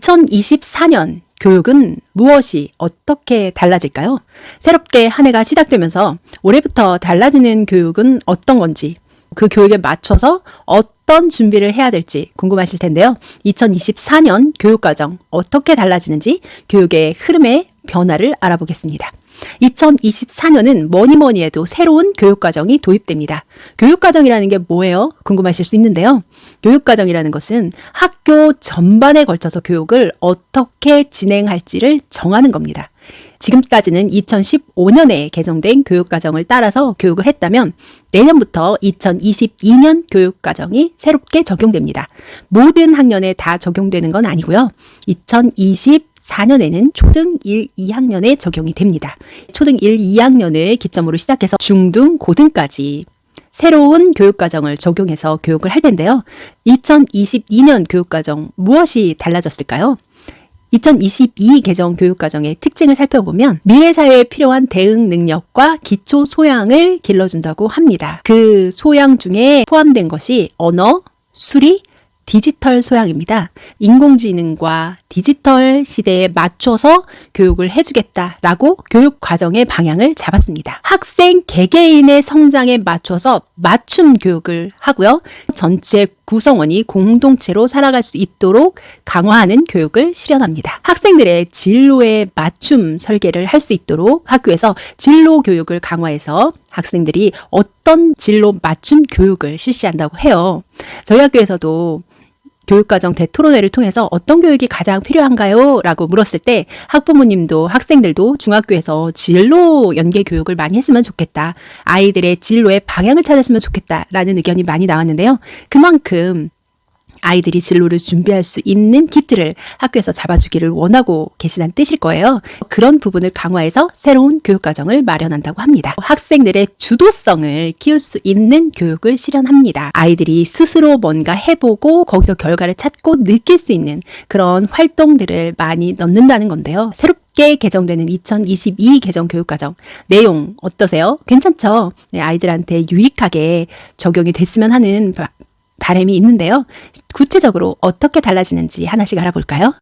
2024년 교육은 무엇이 어떻게 달라질까요? 새롭게 한 해가 시작되면서 올해부터 달라지는 교육은 어떤 건지, 그 교육에 맞춰서 어떤 준비를 해야 될지 궁금하실 텐데요. 2024년 교육과정 어떻게 달라지는지 교육의 흐름의 변화를 알아보겠습니다. 2024년은 뭐니 해도 새로운 교육과정이 도입됩니다. 교육과정이라는 게 뭐예요? 궁금하실 수 있는데요. 교육과정이라는 것은 학교 전반에 걸쳐서 교육을 어떻게 진행할지를 정하는 겁니다. 지금까지는 2015년에 개정된 교육과정을 따라서 교육을 했다면 내년부터 2022년 교육과정이 새롭게 적용됩니다. 모든 학년에 다 적용되는 건 아니고요. 2024년에는 초등 1, 2학년에 적용이 됩니다. 초등 1, 2학년을 기점으로 시작해서 중등, 고등까지 새로운 교육과정을 적용해서 교육을 할 텐데요. 2022년 교육과정 무엇이 달라졌을까요? 2022 개정 교육과정의 특징을 살펴보면 미래 사회에 필요한 대응 능력과 기초 소양을 길러준다고 합니다. 그 소양 중에 포함된 것이 언어, 수리, 디지털 소양입니다. 인공지능과 디지털 시대에 맞춰서 교육을 해주겠다라고 교육과정의 방향을 잡았습니다. 학생 개개인의 성장에 맞춰서 맞춤 교육을 하고요. 전체 구성원이 공동체로 살아갈 수 있도록 강화하는 교육을 실현합니다. 학생들의 진로에 맞춤 설계를 할 수 있도록 학교에서 진로 교육을 강화해서 학생들이 어떤 진로 맞춤 교육을 실시한다고 해요. 저희 학교에서도 교육과정 대토론회를 통해서 어떤 교육이 가장 필요한가요? 라고 물었을 때 학부모님도 학생들도 중학교에서 진로 연계 교육을 많이 했으면 좋겠다. 아이들의 진로의 방향을 찾았으면 좋겠다라는 의견이 많이 나왔는데요. 그만큼 아이들이 진로를 준비할 수 있는 키트를 학교에서 잡아주기를 원하고 계시다는 뜻일 거예요. 그런 부분을 강화해서 새로운 교육과정을 마련한다고 합니다. 학생들의 주도성을 키울 수 있는 교육을 실현합니다. 아이들이 스스로 뭔가 해보고 거기서 결과를 찾고 느낄 수 있는 그런 활동들을 많이 넣는다는 건데요. 새롭게 개정되는 2022 개정 교육과정 내용 어떠세요? 괜찮죠? 네, 아이들한테 유익하게 적용이 됐으면 하는 바람이 있는데요. 구체적으로 어떻게 달라지는지 하나씩 알아볼까요?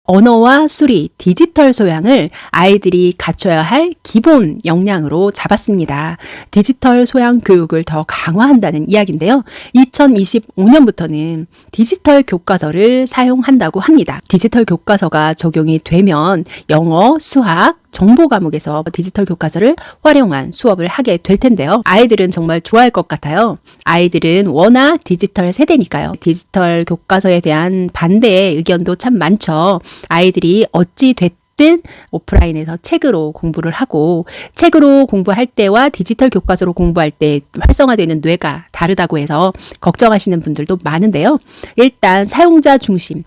언어와 수리, 디지털 소양을 아이들이 갖춰야 할 기본 역량으로 잡았습니다. 디지털 소양 교육을 더 강화한다는 이야기인데요. 2025년부터는 디지털 교과서를 사용한다고 합니다. 디지털 교과서가 적용이 되면 영어, 수학, 정보 과목에서 디지털 교과서를 활용한 수업을 하게 될 텐데요. 아이들은 정말 좋아할 것 같아요. 아이들은 워낙 디지털 세대니까요. 디지털 교과서에 대한 반대의 의견도 참 많죠. 아이들이 어찌 됐든 오프라인에서 책으로 공부를 하고 책으로 공부할 때와 디지털 교과서로 공부할 때 활성화되는 뇌가 다르다고 해서 걱정하시는 분들도 많은데요. 일단 사용자 중심.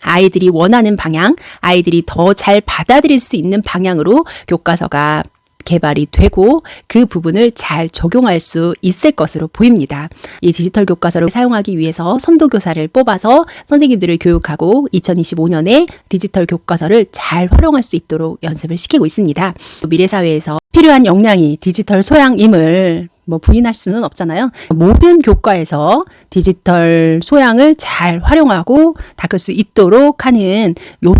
아이들이 원하는 방향, 아이들이 더 잘 받아들일 수 있는 방향으로 교과서가 개발이 되고 그 부분을 잘 적용할 수 있을 것으로 보입니다. 이 디지털 교과서를 사용하기 위해서 선도교사를 뽑아서 선생님들을 교육하고 2025년에 디지털 교과서를 잘 활용할 수 있도록 연습을 시키고 있습니다. 미래사회에서 필요한 역량이 디지털 소양임을 부인할 수는 없잖아요. 모든 교과에서 디지털 소양을 잘 활용하고 닦을 수 있도록 하는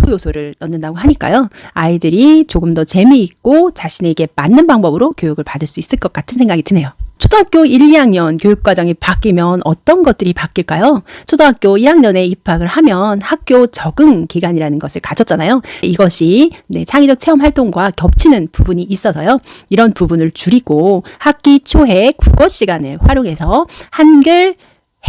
요소를 넣는다고 하니까요. 아이들이 조금 더 재미있고 자신에게 맞는 방법으로 교육을 받을 수 있을 것 같은 생각이 드네요. 초등학교 1, 2학년 교육과정이 바뀌면 어떤 것들이 바뀔까요? 초등학교 1학년에 입학을 하면 학교 적응 기간이라는 것을 가졌잖아요. 이것이 창의적 체험 활동과 겹치는 부분이 있어서요. 이런 부분을 줄이고 학기 초에 국어 시간을 활용해서 한글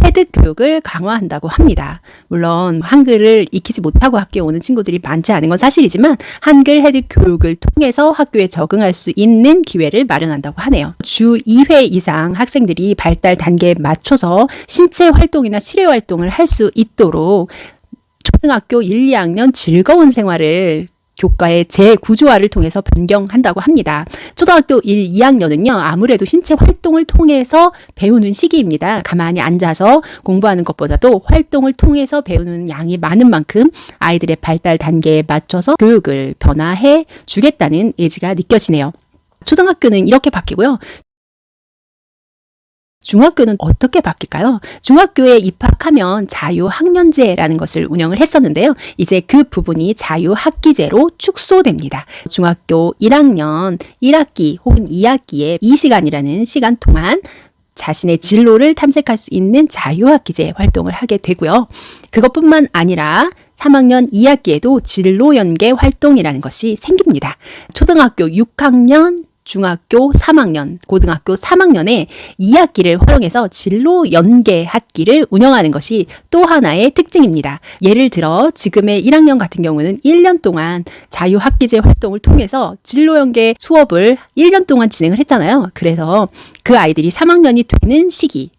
헤드 교육을 강화한다고 합니다. 물론 한글을 익히지 못하고 학교에 오는 친구들이 많지 않은 건 사실이지만 한글 헤드 교육을 통해서 학교에 적응할 수 있는 기회를 마련한다고 하네요. 주 2회 이상 학생들이 발달 단계에 맞춰서 신체 활동이나 실외 활동을 할 수 있도록 초등학교 1, 2학년 즐거운 생활을 교과의 재구조화를 통해서 변경한다고 합니다. 초등학교 1, 2학년은요. 아무래도 신체 활동을 통해서 배우는 시기입니다. 가만히 앉아서 공부하는 것보다도 활동을 통해서 배우는 양이 많은 만큼 아이들의 발달 단계에 맞춰서 교육을 변화해 주겠다는 의지가 느껴지네요. 초등학교는 이렇게 바뀌고요. 중학교는 어떻게 바뀔까요? 중학교에 입학하면 자유학년제라는 것을 운영을 했었는데요. 이제 그 부분이 자유학기제로 축소됩니다. 중학교 1학년 1학기 혹은 2학기에 이 시간이라는 시간 동안 자신의 진로를 탐색할 수 있는 자유학기제 활동을 하게 되고요. 그것뿐만 아니라 3학년 2학기에도 진로 연계 활동이라는 것이 생깁니다. 초등학교 6학년, 중학교 3학년, 고등학교 3학년에 2학기를 활용해서 진로 연계 학기를 운영하는 것이 또 하나의 특징입니다. 예를 들어 지금의 1학년 같은 경우는 1년 동안 자유학기제 활동을 통해서 진로 연계 수업을 1년 동안 진행을 했잖아요. 그래서 그 아이들이 3학년이 되는 시기,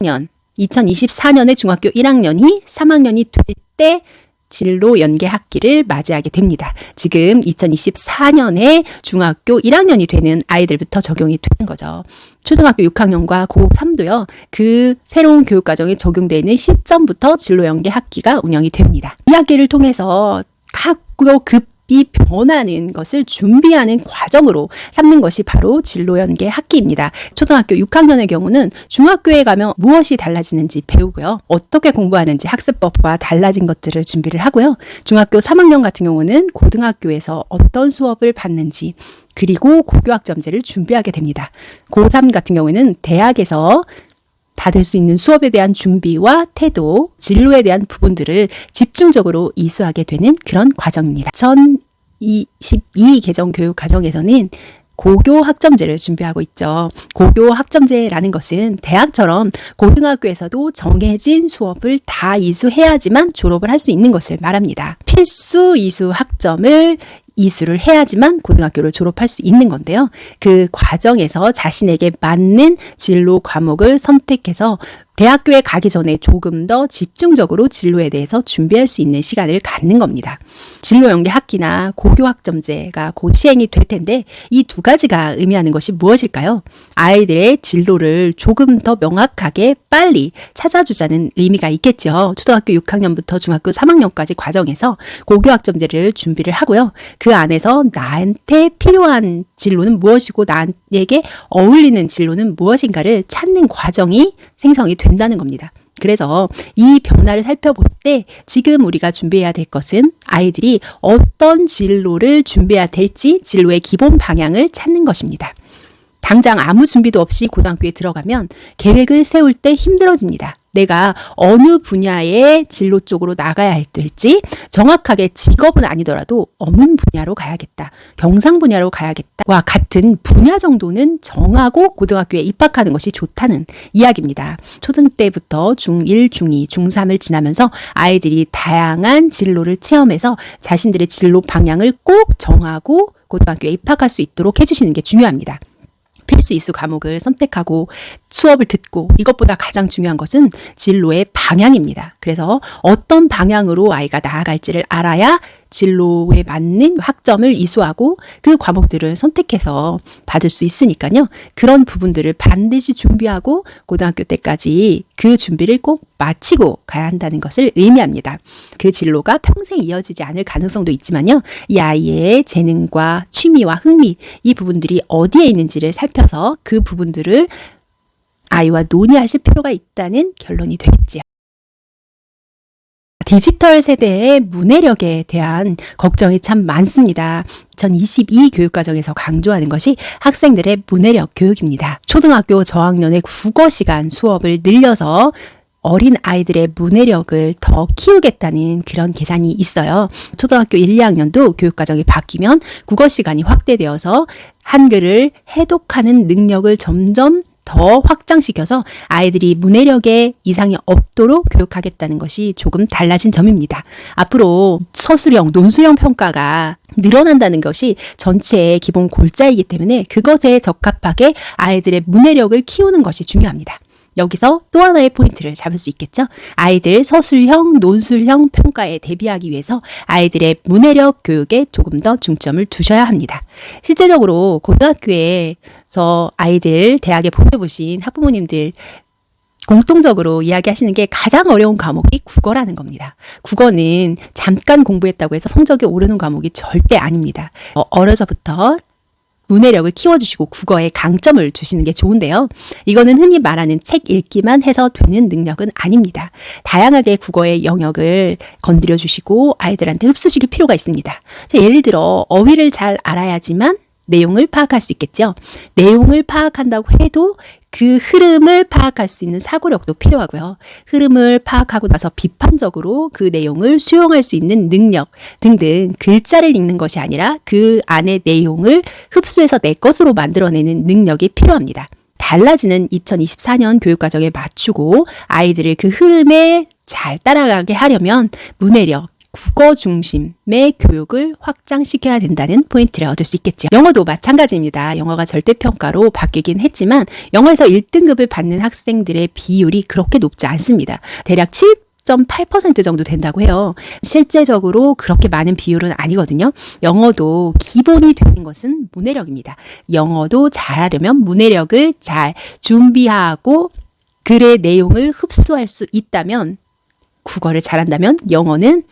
2024년에 중학교 1학년이 3학년이 될 때 진로 연계 학기를 맞이하게 됩니다. 지금 2024년에 중학교 1학년이 되는 아이들부터 적용이 되는 거죠. 초등학교 6학년과 고3도요. 그 새로운 교육과정이 적용되는 시점부터 진로 연계 학기가 운영이 됩니다. 이 학기를 통해서 학교 급이 변하는 것을 준비하는 과정으로 삼는 것이 바로 진로 연계 학기입니다. 초등학교 6학년의 경우는 중학교에 가면 무엇이 달라지는지 배우고요. 어떻게 공부하는지 학습법과 달라진 것들을 준비를 하고요. 중학교 3학년 같은 경우는 고등학교에서 어떤 수업을 받는지 그리고 고교학점제를 준비하게 됩니다. 고3 같은 경우에는 대학에서 받을 수 있는 수업에 대한 준비와 태도, 진로에 대한 부분들을 집중적으로 이수하게 되는 그런 과정입니다. 2022 개정 교육 과정에서는 고교 학점제를 준비하고 있죠. 고교 학점제라는 것은 대학처럼 고등학교에서도 정해진 수업을 다 이수해야지만 졸업을 할 수 있는 것을 말합니다. 필수 이수 학점을 이수를 해야지만 고등학교를 졸업할 수 있는 건데요. 그 과정에서 자신에게 맞는 진로 과목을 선택해서 대학교에 가기 전에 조금 더 집중적으로 진로에 대해서 준비할 수 있는 시간을 갖는 겁니다. 진로 연계 학기나 고교 학점제가 곧 시행이 될 텐데 이 두 가지가 의미하는 것이 무엇일까요? 아이들의 진로를 조금 더 명확하게 빨리 찾아주자는 의미가 있겠죠. 초등학교 6학년부터 중학교 3학년까지 과정에서 고교 학점제를 준비를 하고요. 그 안에서 나한테 필요한 진로는 무엇이고 나에게 어울리는 진로는 무엇인가를 찾는 과정이 생성이 된다는 겁니다. 그래서 이 변화를 살펴볼 때 지금 우리가 준비해야 될 것은 아이들이 어떤 진로를 준비해야 될지 진로의 기본 방향을 찾는 것입니다. 당장 아무 준비도 없이 고등학교에 들어가면 계획을 세울 때 힘들어집니다. 내가 어느 분야의 진로 쪽으로 나가야 할지 정확하게 직업은 아니더라도 어느 분야로 가야겠다. 경상 분야로 가야겠다와 같은 분야 정도는 정하고 고등학교에 입학하는 것이 좋다는 이야기입니다. 초등 때부터 중1, 중2, 중3을 지나면서 아이들이 다양한 진로를 체험해서 자신들의 진로 방향을 꼭 정하고 고등학교에 입학할 수 있도록 해주시는 게 중요합니다. 필수 이수 과목을 선택하고 수업을 듣고 이것보다 가장 중요한 것은 진로의 방향입니다. 그래서 어떤 방향으로 아이가 나아갈지를 알아야 진로에 맞는 학점을 이수하고 그 과목들을 선택해서 받을 수 있으니까요. 그런 부분들을 반드시 준비하고 고등학교 때까지 그 준비를 꼭 마치고 가야 한다는 것을 의미합니다. 그 진로가 평생 이어지지 않을 가능성도 있지만요. 이 아이의 재능과 취미와 흥미 이 부분들이 어디에 있는지를 살펴서 그 부분들을 아이와 논의하실 필요가 있다는 결론이 되겠지요. 디지털 세대의 문해력에 대한 걱정이 참 많습니다. 2022 교육과정에서 강조하는 것이 학생들의 문해력 교육입니다. 초등학교 저학년의 국어 시간 수업을 늘려서 어린 아이들의 문해력을 더 키우겠다는 그런 계산이 있어요. 초등학교 1, 2학년도 교육과정이 바뀌면 국어 시간이 확대되어서 한글을 해독하는 능력을 점점 더 확장시켜서 아이들이 문해력에 이상이 없도록 교육하겠다는 것이 조금 달라진 점입니다. 앞으로 서술형, 논술형 평가가 늘어난다는 것이 전체의 기본 골자이기 때문에 그것에 적합하게 아이들의 문해력을 키우는 것이 중요합니다. 여기서 또 하나의 포인트를 잡을 수 있겠죠. 아이들 서술형, 논술형 평가에 대비하기 위해서 아이들의 문해력 교육에 조금 더 중점을 두셔야 합니다. 실제적으로 고등학교에서 아이들 대학에 보내보신 학부모님들 공통적으로 이야기하시는 게 가장 어려운 과목이 국어라는 겁니다. 국어는 잠깐 공부했다고 해서 성적이 오르는 과목이 절대 아닙니다. 어려서부터 문해력을 키워주시고 국어에 강점을 주시는 게 좋은데요. 이거는 흔히 말하는 책 읽기만 해서 되는 능력은 아닙니다. 다양하게 국어의 영역을 건드려 주시고 아이들한테 흡수시킬 필요가 있습니다. 예를 들어 어휘를 잘 알아야지만 내용을 파악할 수 있겠죠. 내용을 파악한다고 해도 그 흐름을 파악할 수 있는 사고력도 필요하고요. 흐름을 파악하고 나서 비판적으로 그 내용을 수용할 수 있는 능력 등등 글자를 읽는 것이 아니라 그 안의 내용을 흡수해서 내 것으로 만들어내는 능력이 필요합니다. 달라지는 2024년 교육과정에 맞추고 아이들을 그 흐름에 잘 따라가게 하려면 문해력, 국어 중심의 교육을 확장시켜야 된다는 포인트를 얻을 수 있겠죠. 영어도 마찬가지입니다. 영어가 절대평가로 바뀌긴 했지만 영어에서 1등급을 받는 학생들의 비율이 그렇게 높지 않습니다. 대략 7.8% 정도 된다고 해요. 실제적으로 그렇게 많은 비율은 아니거든요. 영어도 기본이 되는 것은 문해력입니다. 영어도 잘하려면 문해력을 잘 준비하고 글의 내용을 흡수할 수 있다면, 국어를 잘한다면 영어는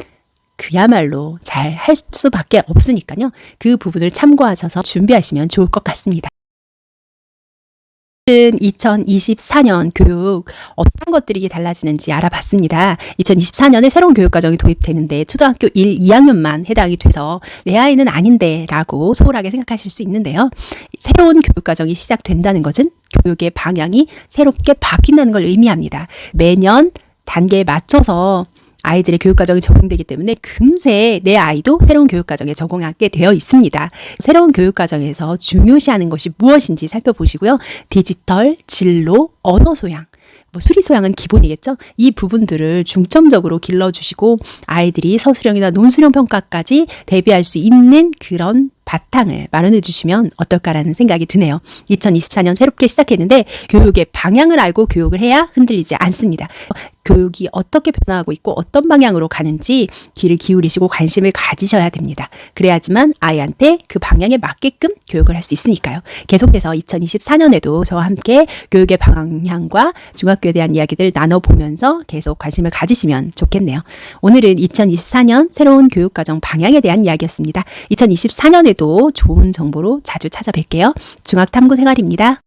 그야말로 잘 할 수밖에 없으니까요. 그 부분을 참고하셔서 준비하시면 좋을 것 같습니다. 2024년 교육 어떤 것들이 달라지는지 알아봤습니다. 2024년에 새로운 교육과정이 도입되는데 초등학교 1, 2학년만 해당이 돼서 내 아이는 아닌데 라고 소홀하게 생각하실 수 있는데요. 새로운 교육과정이 시작된다는 것은 교육의 방향이 새롭게 바뀐다는 걸 의미합니다. 매년 단계에 맞춰서 아이들의 교육과정이 적용되기 때문에 금세 내 아이도 새로운 교육과정에 적용하게 되어 있습니다. 새로운 교육과정에서 중요시하는 것이 무엇인지 살펴보시고요. 디지털, 진로, 언어 소양, 수리 소양은 기본이겠죠. 이 부분들을 중점적으로 길러주시고 아이들이 서술형이나 논술형 평가까지 대비할 수 있는 그런 바탕을 마련해 주시면 어떨까라는 생각이 드네요. 2024년 새롭게 시작했는데 교육의 방향을 알고 교육을 해야 흔들리지 않습니다. 교육이 어떻게 변화하고 있고 어떤 방향으로 가는지 귀를 기울이시고 관심을 가지셔야 됩니다. 그래야지만 아이한테 그 방향에 맞게끔 교육을 할 수 있으니까요. 계속해서 2024년에도 저와 함께 교육의 방향과 중학교에 대한 이야기들 나눠보면서 계속 관심을 가지시면 좋겠네요. 오늘은 2024년 새로운 교육과정 방향에 대한 이야기였습니다. 2024년에도 좋은 정보로 자주 찾아뵐게요. 중학탐구 생활입니다.